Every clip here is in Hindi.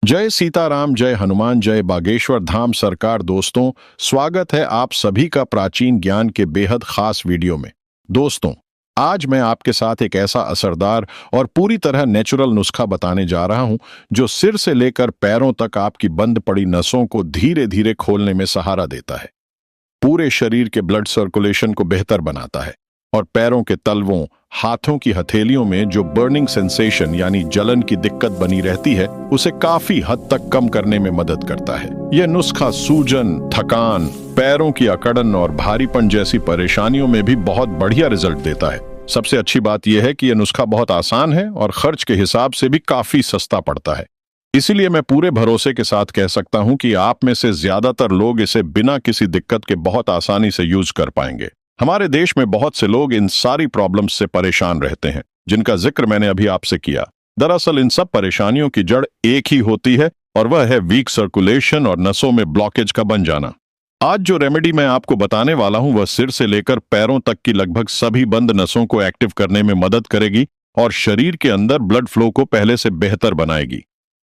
जय सीताराम, जय हनुमान, जय बागेश्वर धाम सरकार। दोस्तों, स्वागत है आप सभी का प्राचीन ज्ञान के बेहद खास वीडियो में। दोस्तों, आज मैं आपके साथ एक ऐसा असरदार और पूरी तरह नेचुरल नुस्खा बताने जा रहा हूं जो सिर से लेकर पैरों तक आपकी बंद पड़ी नसों को धीरे धीरे खोलने में सहारा देता है, पूरे शरीर के ब्लड सर्कुलेशन को बेहतर बनाता है और पैरों के तलवों, हाथों की हथेलियों में जो बर्निंग सेंसेशन यानी जलन की दिक्कत बनी रहती है उसे काफी हद तक कम करने में मदद करता है। यह नुस्खा सूजन, थकान, पैरों की अकड़न और भारीपन जैसी परेशानियों में भी बहुत बढ़िया रिजल्ट देता है। सबसे अच्छी बात यह है कि यह नुस्खा बहुत आसान है और खर्च के हिसाब से भी काफी सस्ता पड़ता है। इसीलिए मैं पूरे भरोसे के साथ कह सकता हूं कि आप में से ज्यादातर लोग इसे बिना किसी दिक्कत के बहुत आसानी से यूज कर पाएंगे। हमारे देश में बहुत से लोग इन सारी प्रॉब्लम्स से परेशान रहते हैं जिनका जिक्र मैंने अभी आपसे किया। दरअसल इन सब परेशानियों की जड़ एक ही होती है और वह है वीक सर्कुलेशन और नसों में ब्लॉकेज का बन जाना। आज जो रेमेडी मैं आपको बताने वाला हूं वह सिर से लेकर पैरों तक की लगभग सभी बंद नसों को एक्टिव करने में मदद करेगी और शरीर के अंदर ब्लड फ्लो को पहले से बेहतर बनाएगी।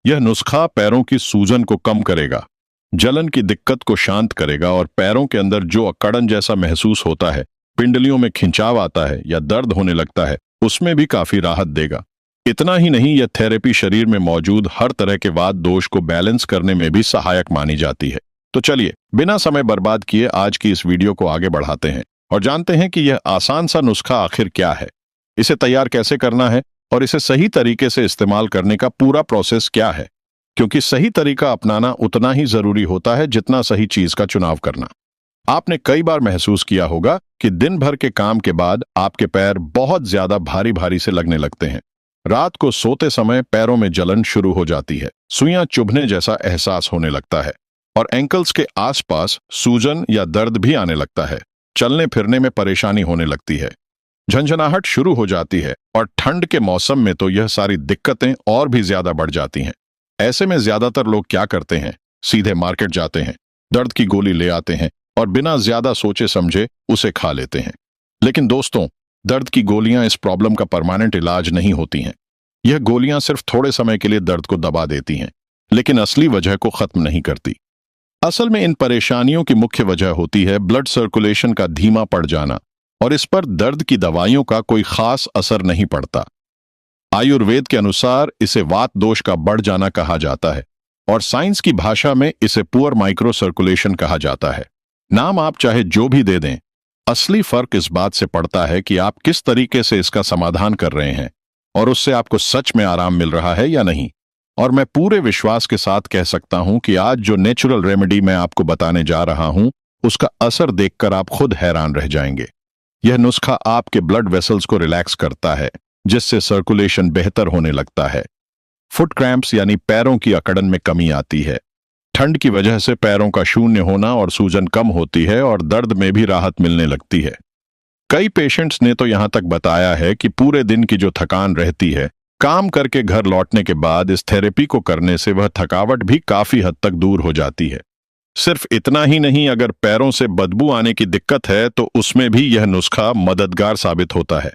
यह नुस्खा पैरों की सूजन को कम करेगा, जलन की दिक्कत को शांत करेगा और पैरों के अंदर जो अकड़न जैसा महसूस होता है, पिंडलियों में खिंचाव आता है या दर्द होने लगता है, उसमें भी काफी राहत देगा। इतना ही नहीं, यह थेरेपी शरीर में मौजूद हर तरह के वात दोष को बैलेंस करने में भी सहायक मानी जाती है। तो चलिए बिना समय बर्बाद किए आज की इस वीडियो को आगे बढ़ाते हैं और जानते हैं कि यह आसान सा नुस्खा आखिर क्या है, इसे तैयार कैसे करना है और इसे सही तरीके से इस्तेमाल करने का पूरा प्रोसेस क्या है, क्योंकि सही तरीका अपनाना उतना ही जरूरी होता है जितना सही चीज का चुनाव करना। आपने कई बार महसूस किया होगा कि दिन भर के काम के बाद आपके पैर बहुत ज्यादा भारी भारी से लगने लगते हैं। रात को सोते समय पैरों में जलन शुरू हो जाती है, सुइयां चुभने जैसा एहसास होने लगता है और एंकल्स के आसपास सूजन या दर्द भी आने लगता है। चलने फिरने में परेशानी होने लगती है, झंझनाहट शुरू हो जाती है और ठंड के मौसम में तो यह सारी दिक्कतें और भी ज्यादा बढ़ जाती हैं। ऐसे में ज्यादातर लोग क्या करते हैं, सीधे मार्केट जाते हैं, दर्द की गोली ले आते हैं और बिना ज्यादा सोचे समझे उसे खा लेते हैं। लेकिन दोस्तों, दर्द की गोलियां इस प्रॉब्लम का परमानेंट इलाज नहीं होती हैं। यह गोलियां सिर्फ थोड़े समय के लिए दर्द को दबा देती हैं, लेकिन असली वजह को खत्म नहीं करती। असल में इन परेशानियों की मुख्य वजह होती है ब्लड सर्कुलेशन का धीमा पड़ जाना और इस पर दर्द की दवाइयों का कोई खास असर नहीं पड़ता। आयुर्वेद के अनुसार इसे वात दोष का बढ़ जाना कहा जाता है और साइंस की भाषा में इसे पुअर माइक्रो सर्कुलेशन कहा जाता है। नाम आप चाहे जो भी दे दें, असली फर्क इस बात से पड़ता है कि आप किस तरीके से इसका समाधान कर रहे हैं और उससे आपको सच में आराम मिल रहा है या नहीं। और मैं पूरे विश्वास के साथ कह सकता हूं कि आज जो नेचुरल रेमेडी मैं आपको बताने जा रहा हूं उसका असर देखकर आप खुद हैरान रह जाएंगे। यह नुस्खा आपके ब्लड वेसल्स को रिलैक्स करता है, जिससे सर्कुलेशन बेहतर होने लगता है। फुट क्रैम्प्स यानी पैरों की अकड़न में कमी आती है। ठंड की वजह से पैरों का शून्य होना और सूजन कम होती है और दर्द में भी राहत मिलने लगती है। कई पेशेंट्स ने तो यहां तक बताया है कि पूरे दिन की जो थकान रहती है, काम करके घर लौटने के बाद इस थेरेपी को करने से वह थकावट भी काफी हद तक दूर हो जाती है। सिर्फ इतना ही नहीं, अगर पैरों से बदबू आने की दिक्कत है तो उसमें भी यह नुस्खा मददगार साबित होता है।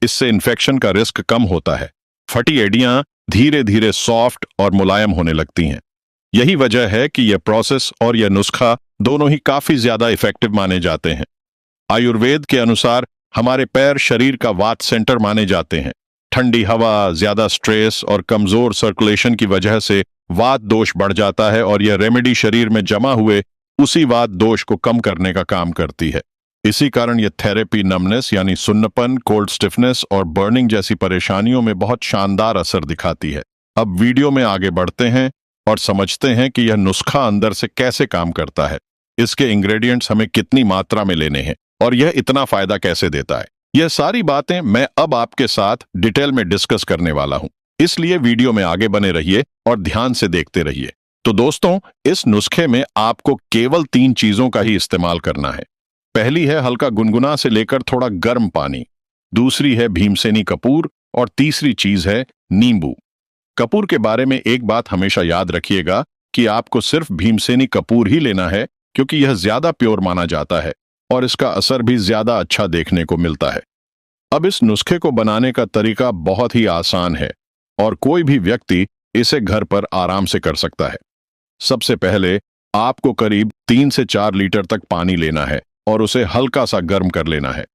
इससे इन्फेक्शन का रिस्क कम होता है, फटी एड़ियां धीरे धीरे सॉफ्ट और मुलायम होने लगती हैं। यही वजह है कि यह प्रोसेस और यह नुस्खा दोनों ही काफी ज्यादा इफेक्टिव माने जाते हैं। आयुर्वेद के अनुसार हमारे पैर शरीर का वात सेंटर माने जाते हैं। ठंडी हवा, ज्यादा स्ट्रेस और कमजोर सर्कुलेशन की वजह से वात दोष बढ़ जाता है और यह रेमेडी शरीर में जमा हुए उसी वात दोष को कम करने का काम करती है। इसी कारण यह थेरेपी नमनेस यानी सुन्नपन, कोल्ड स्टिफनेस और बर्निंग जैसी परेशानियों में बहुत शानदार असर दिखाती है। अब वीडियो में आगे बढ़ते हैं और समझते हैं कि यह नुस्खा अंदर से कैसे काम करता है, इसके इंग्रेडिएंट्स हमें कितनी मात्रा में लेने हैं और यह इतना फायदा कैसे देता है। यह सारी बातें मैं अब आपके साथ डिटेल में डिस्कस करने वाला हूं, इसलिए वीडियो में आगे बने रहिए और ध्यान से देखते रहिए। तो दोस्तों, इस नुस्खे में आपको केवल 3 चीजों का ही इस्तेमाल करना है। पहली है हल्का गुनगुना से लेकर थोड़ा गर्म पानी, दूसरी है भीमसेनी कपूर और तीसरी चीज है नींबू। कपूर के बारे में एक बात हमेशा याद रखिएगा कि आपको सिर्फ भीमसेनी कपूर ही लेना है, क्योंकि यह ज्यादा प्योर माना जाता है और इसका असर भी ज्यादा अच्छा देखने को मिलता है। अब इस नुस्खे को बनाने का तरीका बहुत ही आसान है और कोई भी व्यक्ति इसे घर पर आराम से कर सकता है। सबसे पहले आपको करीब 3 से 4 लीटर तक पानी लेना है और उसे हल्का सा गर्म कर लेना है।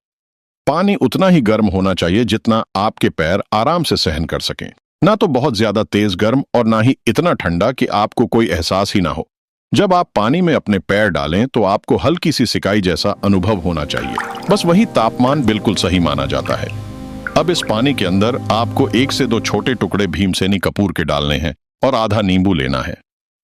पानी उतना ही गर्म होना चाहिए जितना आपके पैर आराम से सहन कर सकें, ना तो बहुत ज्यादा तेज गर्म और ना ही इतना ठंडा कि आपको कोई एहसास ही ना हो। जब आप पानी में अपने पैर डालें तो आपको हल्की सी सिकाई जैसा अनुभव होना चाहिए, बस वही तापमान बिल्कुल सही माना जाता है। अब इस पानी के अंदर आपको 1 से 2 छोटे टुकड़े भीमसेनी कपूर के डालने हैं और आधा नींबू लेना है।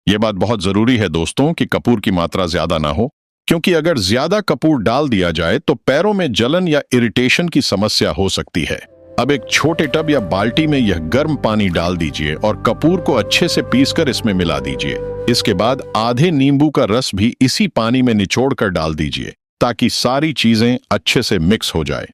यह बात बहुत जरूरी है दोस्तों कि कपूर की मात्रा ज्यादा ना हो, क्योंकि अगर ज्यादा कपूर डाल दिया जाए तो पैरों में जलन या इरिटेशन की समस्या हो सकती है। अब एक छोटे टब या बाल्टी में यह गर्म पानी डाल दीजिए और कपूर को अच्छे से पीसकर इसमें मिला दीजिए। इसके बाद आधे नींबू का रस भी इसी पानी में निचोड़कर डाल दीजिए ताकि सारी चीजें अच्छे से मिक्स हो जाए।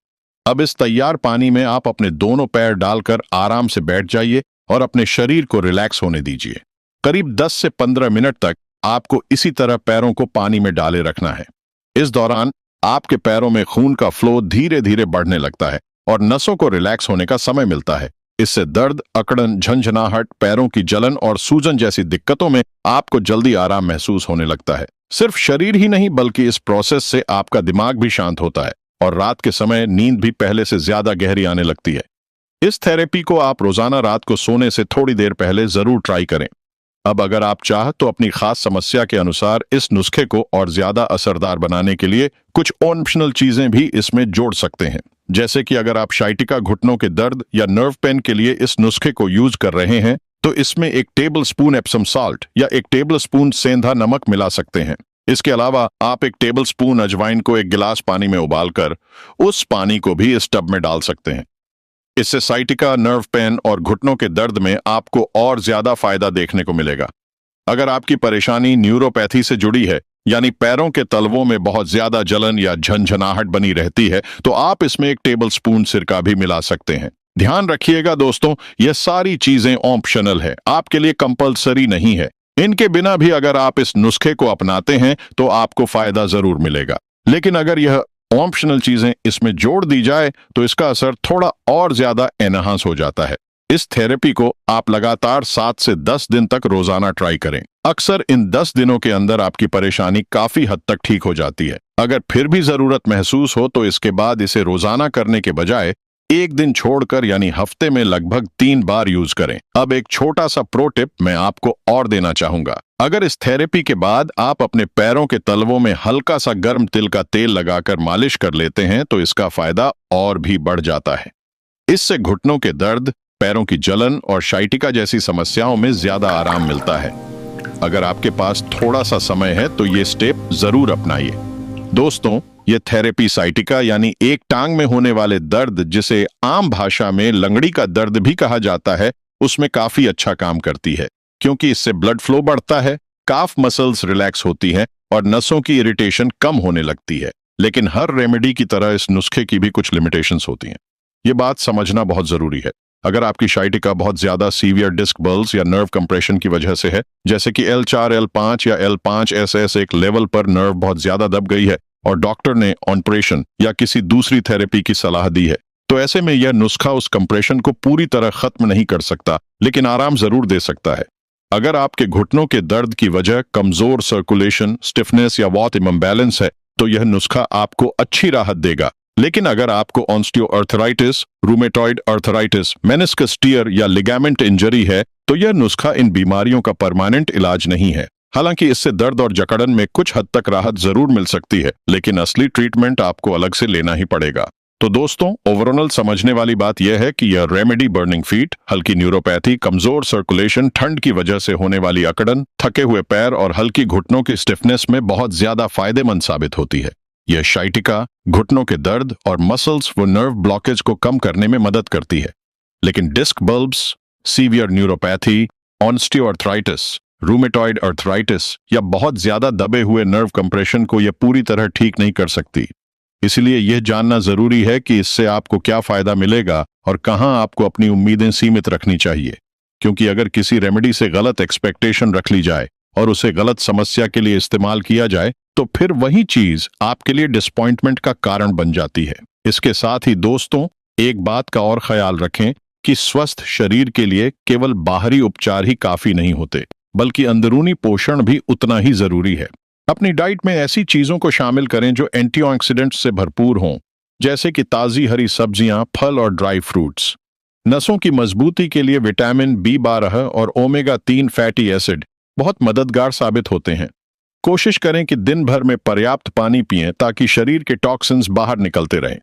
अब इस तैयार पानी में आप अपने दोनों पैर डालकर आराम से बैठ जाइए और अपने शरीर को रिलैक्स होने दीजिए। करीब 10 से 15 मिनट तक आपको इसी तरह पैरों को पानी में डाले रखना है। इस दौरान आपके पैरों में खून का फ्लो धीरे धीरे बढ़ने लगता है और नसों को रिलैक्स होने का समय मिलता है। इससे दर्द, अकड़न, झंझनाहट, पैरों की जलन और सूजन जैसी दिक्कतों में आपको जल्दी आराम महसूस होने लगता है। सिर्फ शरीर ही नहीं बल्कि इस प्रोसेस से आपका दिमाग भी शांत होता है और रात के समय नींद भी पहले से ज्यादा गहरी आने लगती है। इस थेरेपी को आप रोजाना रात को सोने से थोड़ी देर पहले जरूर ट्राई करें। अब अगर आप चाह तो अपनी खास समस्या के अनुसार इस नुस्खे को और ज्यादा असरदार बनाने के लिए कुछ ऑप्शनल चीजें भी इसमें जोड़ सकते हैं। जैसे कि अगर आप शाइटिका, घुटनों के दर्द या नर्व पेन के लिए इस नुस्खे को यूज कर रहे हैं तो इसमें 1 टेबल स्पून एप्सम साल्ट या 1 टेबल स्पून सेंधा नमक मिला सकते हैं। इसके अलावा आप 1 टेबल स्पून अजवाइन को 1 गिलास पानी में उबालकर उस पानी को भी इस टब में डाल सकते हैं। इससे साइटिका, नर्व पेन और घुटनों के दर्द में आपको और ज्यादा फायदा देखने को मिलेगा। अगर आपकी परेशानी न्यूरोपैथी से जुड़ी है, यानी पैरों के तलवों में बहुत ज्यादा जलन या झंझनाहट बनी रहती है, तो आप इसमें 1 टेबल स्पून सिरका भी मिला सकते हैं। ध्यान रखिएगा दोस्तों, ये सारी चीजें ऑप्शनल है, आपके लिए कंपलसरी नहीं है। इनके बिना भी अगर आप इस नुस्खे को अपनाते हैं तो आपको फायदा जरूर मिलेगा, लेकिन अगर यह ऑप्शनल चीजें इसमें जोड़ दी जाए तो इसका असर थोड़ा और ज्यादा एनहांस हो जाता है। इस थेरेपी को आप लगातार 7 से 10 दिन तक रोजाना ट्राई करें। अक्सर इन 10 दिनों के अंदर आपकी परेशानी काफी हद तक ठीक हो जाती है। अगर फिर भी जरूरत महसूस हो तो इसके बाद इसे रोजाना करने के बजाय 1 दिन छोड़कर यानी हफ्ते में लगभग 3 बार यूज करें। अब एक छोटा सा प्रो टिप मैं आपको और देना चाहूंगा। अगर इस थेरेपी के बाद आप अपने पैरों के तलवों में हल्का सा गर्म तिल का तेल लगाकर मालिश कर लेते हैं तो इसका फायदा और भी बढ़ जाता है। इससे घुटनों के दर्द, पैरों की जलन और शाइटिका जैसी समस्याओं में ज्यादा आराम मिलता है। अगर आपके पास थोड़ा सा समय है तो ये स्टेप जरूर अपनाइए। दोस्तों, ये थेरेपी साइटिका यानी एक टांग में होने वाले दर्द, जिसे आम भाषा में लंगड़ी का दर्द भी कहा जाता है, उसमें काफी अच्छा काम करती है, क्योंकि इससे ब्लड फ्लो बढ़ता है, काफ मसल्स रिलैक्स होती हैं और नसों की इरिटेशन कम होने लगती है। लेकिन हर रेमेडी की तरह इस नुस्खे की भी कुछ लिमिटेशंस होती हैं। ये बात समझना बहुत जरूरी है। अगर आपकी शाइटिका बहुत ज्यादा सीवियर डिस्क बल्स या नर्व कंप्रेशन की वजह से है, जैसे कि L4, L5 या L5SS एक लेवल पर नर्व बहुत ज्यादा दब गई है और डॉक्टर ने ऑपरेशन या किसी दूसरी थेरेपी की सलाह दी है, तो ऐसे में यह नुस्खा उस कंप्रेशन को पूरी तरह खत्म नहीं कर सकता, लेकिन आराम जरूर दे सकता है। अगर आपके घुटनों के दर्द की वजह कमजोर सर्कुलेशन, स्टिफनेस या वॉट इम्बैलेंस है तो यह नुस्खा आपको अच्छी राहत देगा। लेकिन अगर आपको osteoarthritis, rheumatoid arthritis, meniscus tier या लिगामेंट इंजरी है तो यह नुस्खा इन बीमारियों का परमानेंट इलाज नहीं है। हालांकि इससे दर्द और जकड़न में कुछ हद तक राहत जरूर मिल सकती है, लेकिन असली ट्रीटमेंट आपको अलग से लेना ही पड़ेगा। तो दोस्तों, ओवरऑल समझने वाली बात यह है कि यह रेमेडी बर्निंग फीट, हल्की न्यूरोपैथी, कमजोर सर्कुलेशन, ठंड की वजह से होने वाली अकड़न, थके हुए पैर और हल्की घुटनों की स्टिफनेस में बहुत ज्यादा फायदेमंद साबित होती है। यह शाइटिका, घुटनों के दर्द और मसल्स व नर्व ब्लॉकेज को कम करने में मदद करती है। लेकिन disc bulbs, severe neuropathy, osteoarthritis, rheumatoid arthritis या बहुत ज्यादा दबे हुए नर्व कंप्रेशन को यह पूरी तरह ठीक नहीं कर सकती। इसलिए यह जानना जरूरी है कि इससे आपको क्या फायदा मिलेगा और कहां आपको अपनी उम्मीदें सीमित रखनी चाहिए, क्योंकि अगर किसी रेमेडी से गलत एक्सपेक्टेशन रख ली जाए और उसे गलत समस्या के लिए इस्तेमाल किया जाए तो फिर वही चीज आपके लिए डिसअपॉइंटमेंट का कारण बन जाती है। इसके साथ ही दोस्तों, एक बात का और ख्याल रखें कि स्वस्थ शरीर के लिए केवल बाहरी उपचार ही काफी नहीं होते, बल्कि अंदरूनी पोषण भी उतना ही जरूरी है। अपनी डाइट में ऐसी चीजों को शामिल करें जो एंटीऑक्सीडेंट्स से भरपूर हों, जैसे कि ताजी हरी सब्जियां, फल और ड्राई फ्रूट्स। नसों की मजबूती के लिए विटामिन B12 और ओमेगा 3 फैटी एसिड बहुत मददगार साबित होते हैं। कोशिश करें कि दिन भर में पर्याप्त पानी पिएं ताकि शरीर के टॉक्सिन्स बाहर निकलते रहें।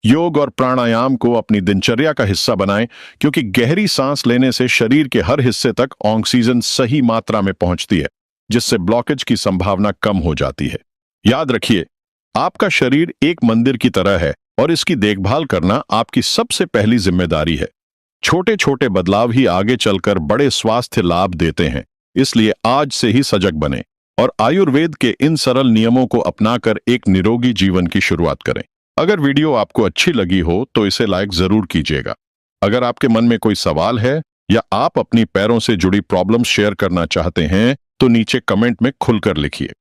योग और प्राणायाम को अपनी दिनचर्या का हिस्सा बनाएं, क्योंकि गहरी सांस लेने से शरीर के हर हिस्से तक ऑक्सीजन सही मात्रा में पहुंचती है, जिससे ब्लॉकेज की संभावना कम हो जाती है। याद रखिए, आपका शरीर एक मंदिर की तरह है और इसकी देखभाल करना आपकी सबसे पहली जिम्मेदारी है। छोटे छोटे बदलाव ही आगे चलकर बड़े स्वास्थ्य लाभ देते हैं, इसलिए आज से ही सजग बने और आयुर्वेद के इन सरल नियमों को अपनाकर एक निरोगी जीवन की शुरुआत करें। अगर वीडियो आपको अच्छी लगी हो तो इसे लाइक जरूर कीजिएगा। अगर आपके मन में कोई सवाल है या आप अपनी पैरों से जुड़ी प्रॉब्लम्स शेयर करना चाहते हैं तो नीचे कमेंट में खुलकर लिखिए।